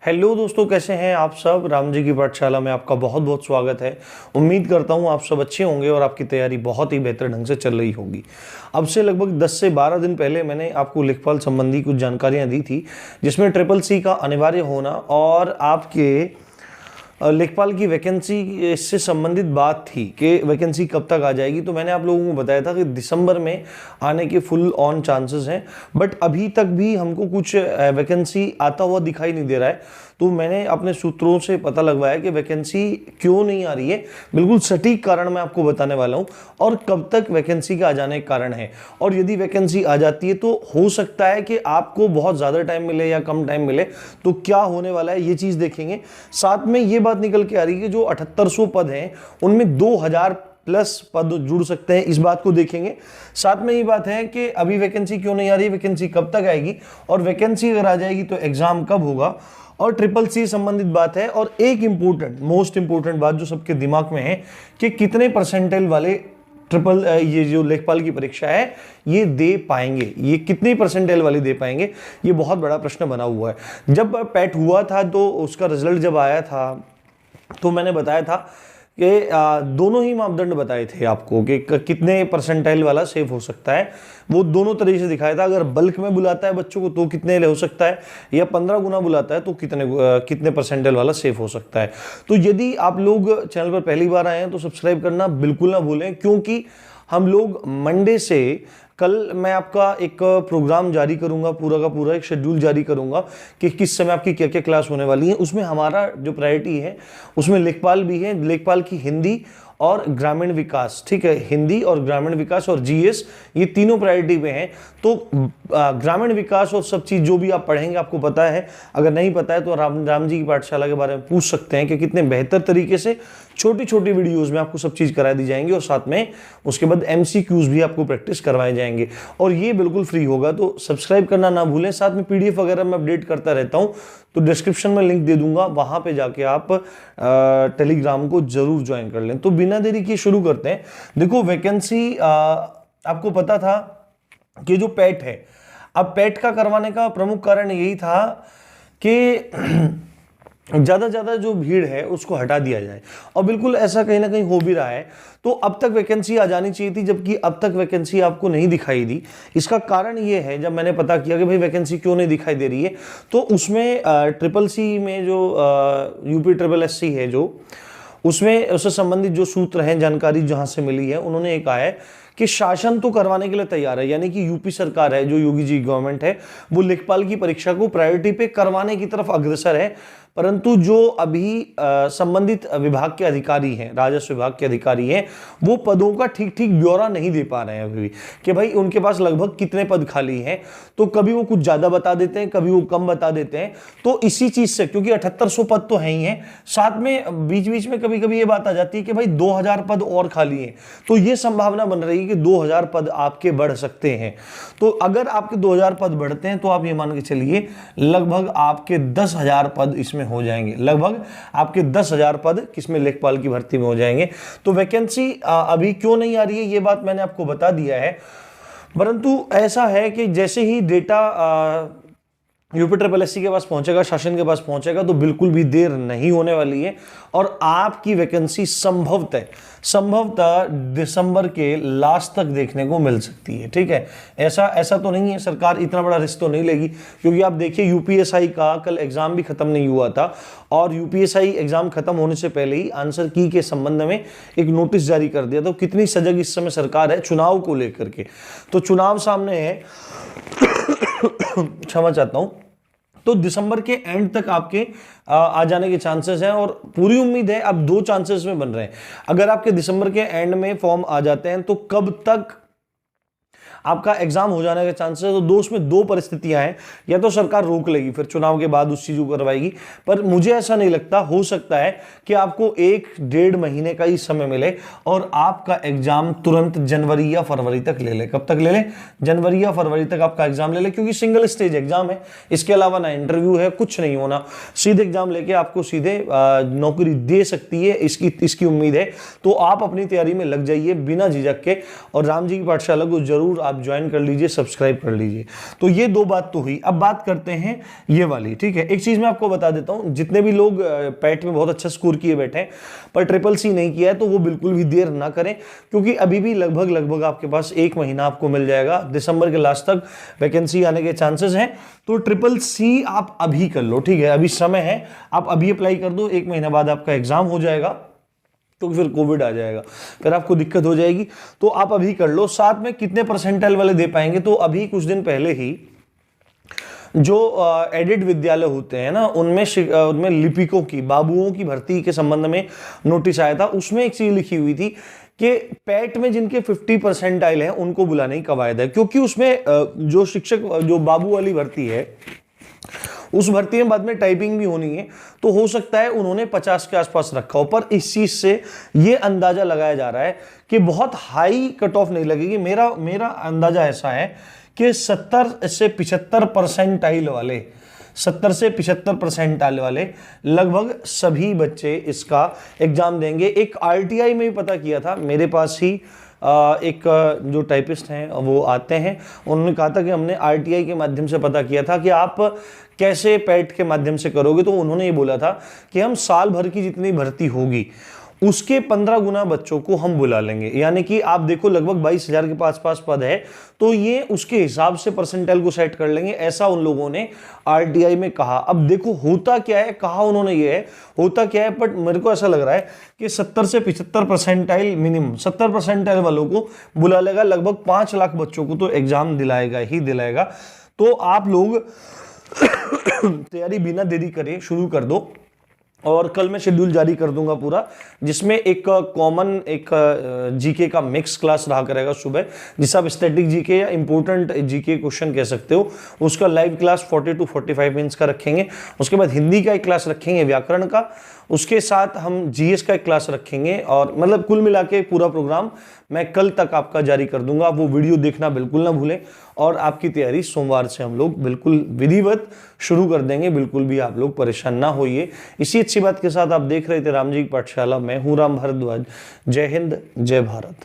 Hello दोस्तों, कैसे हैं आप सब। राम जी की पाठशाला में आपका बहुत बहुत स्वागत है। उम्मीद करता हूं आप सब अच्छे होंगे और आपकी तैयारी बहुत ही बेहतर ढंग से चल रही होगी। अब से लगभग 10 से 12 दिन पहले मैंने आपको लेखपाल संबंधी कुछ जानकारियां दी थी, जिसमें ट्रिपल सी का अनिवार्य होना और आपके लेखपाल की वैकेंसी से संबंधित बात थी कि वैकेंसी कब तक आ जाएगी। तो मैंने आप लोगों को बताया था कि दिसंबर में आने के फुल ऑन चांसेस हैं, बट अभी तक भी हमको कुछ वैकेंसी आता हुआ दिखाई नहीं दे रहा है। तो मैंने अपने सूत्रों से पता लगवाया कि वैकेंसी क्यों नहीं आ रही है। बिल्कुल सटीक कारण मैं आपको बताने वाला हूं और कब तक वैकेंसी का आ जाने का कारण है। और यदि वैकेंसी आ जाती है तो हो सकता है कि आपको बहुत ज़्यादा टाइम मिले या कम टाइम मिले, तो क्या होने वाला है ये चीज़ देखेंगे। साथ में ये बात निकल के आ रही है कि जो 7800 पद हैं उनमें 2000 प्लस पद जुड़ सकते हैं, इस बात को देखेंगे। साथ में ये बात है कि अभी वैकेंसी क्यों नहीं आ रही, वैकेंसी कब तक आएगी और वैकेंसी अगर आ जाएगी तो एग्जाम कब होगा, और ट्रिपल सी संबंधित बात है। और एक इंपॉर्टेंट मोस्ट इंपॉर्टेंट बात जो सबके दिमाग में है कि कितने परसेंटाइल वाले ट्रिपल ये जो लेखपाल की परीक्षा है ये दे पाएंगे, ये कितनी परसेंटाइल वाली दे पाएंगे, ये बहुत बड़ा प्रश्न बना हुआ है। जब पैट हुआ था तो उसका रिजल्ट जब आया था तो मैंने बताया था कि दोनों ही मापदंड बताए थे आपको कि कितने परसेंटाइल वाला सेफ हो सकता है। वो दोनों तरीके से दिखाया था। अगर बल्क में बुलाता है बच्चों को तो कितने हो सकता है, या 15 गुना बुलाता है तो कितने परसेंटाइल वाला सेफ हो सकता है। तो यदि आप लोग चैनल पर पहली बार आए हैं तो सब्सक्राइब करना बिल्कुल ना भूलें, क्योंकि हम लोग मंडे से कल मैं आपका एक प्रोग्राम जारी करूंगा, पूरा का पूरा एक शेड्यूल जारी करूंगा कि किस समय आपकी क्या क्या क्लास होने वाली है। उसमें हमारा जो प्रायोरिटी है उसमें लेखपाल भी है, लेखपाल की हिंदी और ग्रामीण विकास, ठीक है, हिंदी और ग्रामीण विकास और जीएस, ये तीनों प्रायोरिटी पे हैं। तो ग्रामीण विकास और सब चीज़ जो भी आप पढ़ेंगे आपको पता है, अगर नहीं पता है तो राम जी की पाठशाला के बारे में पूछ सकते हैं कि कितने बेहतर तरीके से छोटी छोटी वीडियोज़ में आपको सब चीज़ करा दी जाएंगी और साथ में उसके बाद एमसीक्यूज भी आपको प्रैक्टिस करवाए जाएंगे और ये बिल्कुल फ्री होगा। तो सब्सक्राइब करना ना भूलें। साथ में पीडीएफ वगैरह मैं अपडेट करता रहता हूँ, तो डिस्क्रिप्शन में लिंक दे दूंगा, वहां पे जाके आप टेलीग्राम को जरूर ज्वाइन कर लें। तो बिना देरी किए शुरू करते हैं। देखो, वैकेंसी आपको पता था कि जो पैट है, अब पैट का करवाने का प्रमुख कारण यही था कि ज़्यादा जो भीड़ है उसको हटा दिया जाए, और बिल्कुल ऐसा कहीं ना कहीं हो भी रहा है। तो अब तक वैकेंसी आ जानी चाहिए थी, जबकि अब तक वैकेंसी आपको नहीं दिखाई दी। इसका कारण ये है, जब मैंने पता किया कि भाई वैकेंसी क्यों नहीं दिखाई दे रही है, तो उसमें ट्रिपल सी में जो यूपी ट्रिपल एससी है, जो उसमें उससे संबंधित जो सूत्र हैं, जानकारी जहां से मिली है, उन्होंने एक कहा है कि शासन तो करवाने के लिए तैयार है, यानी कि यूपी सरकार है, जो योगी जी गवर्नमेंट है, वो लेखपाल की परीक्षा को प्रायोरिटी पे करवाने की तरफ अग्रसर है। परंतु जो अभी संबंधित विभाग के अधिकारी हैं, राजस्व विभाग के अधिकारी हैं, वो पदों का ठीक ठीक ब्यौरा नहीं दे पा रहे हैं अभी भी, कि भाई उनके पास लगभग कितने पद खाली हैं। तो कभी वो कुछ ज्यादा बता देते हैं, कभी वो कम बता देते हैं। तो इसी चीज से, क्योंकि 7800 पद तो है ही हैं, साथ में बीच बीच में कभी कभी ये बात आ जाती है कि भाई 2000 पद और खाली हैं, तो ये संभावना बन रही है कि 2000 पद आपके बढ़ सकते हैं। तो अगर आपके 2000 पद बढ़ते हैं तो आप ये मान के चलिए लगभग आपके 10,000 पद इसमें हो जाएंगे, लगभग आपके 10,000 पद किसमें, लेखपाल की भर्ती में हो जाएंगे। तो वैकेंसी अभी क्यों नहीं आ रही है ये बात मैंने आपको बता दिया है। परंतु ऐसा है कि जैसे ही डेटा यूपी ट्रिपल एससी के पास पहुंचेगा, शासन के पास पहुंचेगा, तो बिल्कुल भी देर नहीं होने वाली है और आपकी वैकेंसी संभवतः दिसंबर के लास्ट तक देखने को मिल सकती है। ठीक है, ऐसा तो नहीं है, सरकार इतना बड़ा रिस्क तो नहीं लेगी, क्योंकि आप देखिए यूपीएसआई का कल एग्जाम भी खत्म नहीं हुआ था, और यूपीएसआई एग्जाम खत्म होने से पहले ही आंसर की के संबंध में एक नोटिस जारी कर दिया। तो कितनी सजग इस समय सरकार है चुनाव को लेकर के। तो चुनाव सामने है, क्षमा चाहता हूं। तो दिसंबर के एंड तक आपके आ जाने के चांसेस हैं, और पूरी उम्मीद है। अब 2 चांसेस में बन रहे हैं। अगर आपके दिसंबर के एंड में फॉर्म आ जाते हैं तो कब तक आपका एग्जाम हो जाने के चांसेस है, तो दोस्त में 2 परिस्थितियां हैं। या तो सरकार रोक लेगी, फिर चुनाव के बाद उस चीज को करवाएगी, पर मुझे ऐसा नहीं लगता। हो सकता है कि आपको 1-1.5 महीने का ही समय मिले और आपका एग्जाम तुरंत जनवरी या फरवरी तक ले ले। कब तक ले ले? जनवरी या फरवरी तक आपका एग्जाम ले ले, क्योंकि सिंगल स्टेज एग्जाम है, इसके अलावा ना इंटरव्यू है, कुछ नहीं होना। सीधे एग्जाम लेके आपको सीधे नौकरी दे सकती है, इसकी उम्मीद है। तो आप अपनी तैयारी में लग जाइए बिना झिझक के, और राम जी की पाठशाला को जरूर आप आप ज्वाइन कर लीजिए, सब्सक्राइब कर लीजिए। तो ये 2 बात तो हुई। अब बात करते हैं ये वाली, ठीक है। एक चीज मैं आपको बता देता हूं, जितने भी लोग पैट में बहुत अच्छा स्कोर किए बैठे हैं पर CCC नहीं किया है, तो वो बिल्कुल भी देर ना करें, क्योंकि अभी भी लगभग आपके पास 1 महीना आपको मिल जाएगा। दिसंबर के लास्ट तक वैकेंसी आने के चांसेस हैं। तो CCC आप अभी कर लो, ठीक है, अभी समय है, आप अभी अप्लाई कर दो। 1 महीना बाद आपका एग्जाम हो जाएगा, तो फिर कोविड आ जाएगा, फिर आपको दिक्कत हो जाएगी। तो आप अभी कर लो। साथ में कितने परसेंटाइल वाले दे पाएंगे, तो अभी कुछ दिन पहले ही जो एडेड विद्यालय होते हैं ना, उनमें लिपिकों की, बाबुओं की भर्ती के संबंध में नोटिस आया था। उसमें एक चीज लिखी हुई थी कि पैट में जिनके 50 परसेंटाइल हैं उनको बुलाने की कवायद है, क्योंकि उसमें जो शिक्षक, जो बाबू वाली भर्ती है, उस भर्ती में बाद में टाइपिंग भी होनी है, तो हो सकता है उन्होंने 50 के आसपास रखा हो। पर इस चीज से ये अंदाजा लगाया जा रहा है कि बहुत हाई कट ऑफ नहीं लगेगी। मेरा अंदाजा ऐसा है कि 70 से 75 परसेंटाइल वाले, 70 से 75 परसेंटाइल वाले लगभग सभी बच्चे इसका एग्जाम देंगे। एक RTI में भी पता किया था, मेरे पास ही एक जो टाइपिस्ट हैं वो आते हैं, उन्होंने कहा था कि हमने RTI के माध्यम से पता किया था कि आप कैसे पैट के माध्यम से करोगे। तो उन्होंने ये बोला था कि हम साल भर की जितनी भर्ती होगी उसके 15 गुना बच्चों को हम बुला लेंगे। यानी कि आप देखो लगभग 22,000 के पास पद है, तो ये उसके हिसाब से परसेंटाइल को सेट कर लेंगे, ऐसा उन लोगों ने RTI में कहा। अब देखो होता क्या है, कहा उन्होंने ये है, होता क्या है, बट मेरे को ऐसा लग रहा है कि 70 से 75 परसेंटाइल, मिनिमम 70 परसेंटाइल वालों को बुला लेगा। लगभग 5 लाख बच्चों को तो एग्जाम दिलाएगा ही दिलाएगा। तो आप लोग तैयारी बिना देरी करे शुरू कर दो, और कल मैं शेड्यूल जारी कर दूंगा पूरा, जिसमें एक कॉमन, एक जीके का मिक्स क्लास रहा करेगा सुबह, जिसे आप स्टैटिक जीके या इंपोर्टेंट जीके क्वेश्चन कह सकते हो। उसका लाइव क्लास 40 to 45 मिनट्स का रखेंगे। उसके बाद हिंदी का एक क्लास रखेंगे, व्याकरण का, उसके साथ हम GS का एक क्लास रखेंगे, और मतलब कुल मिला के पूरा प्रोग्राम मैं कल तक आपका जारी कर दूंगा। आप वो वीडियो देखना बिल्कुल ना भूलें, और आपकी तैयारी सोमवार से हम लोग बिल्कुल विधिवत शुरू कर देंगे। बिल्कुल भी आप लोग परेशान ना होइए। इसी अच्छी बात के साथ आप देख रहे थे राम जी की पाठशाला। मैं हूं राम भारद्वाज। जय हिंद, जय भारत।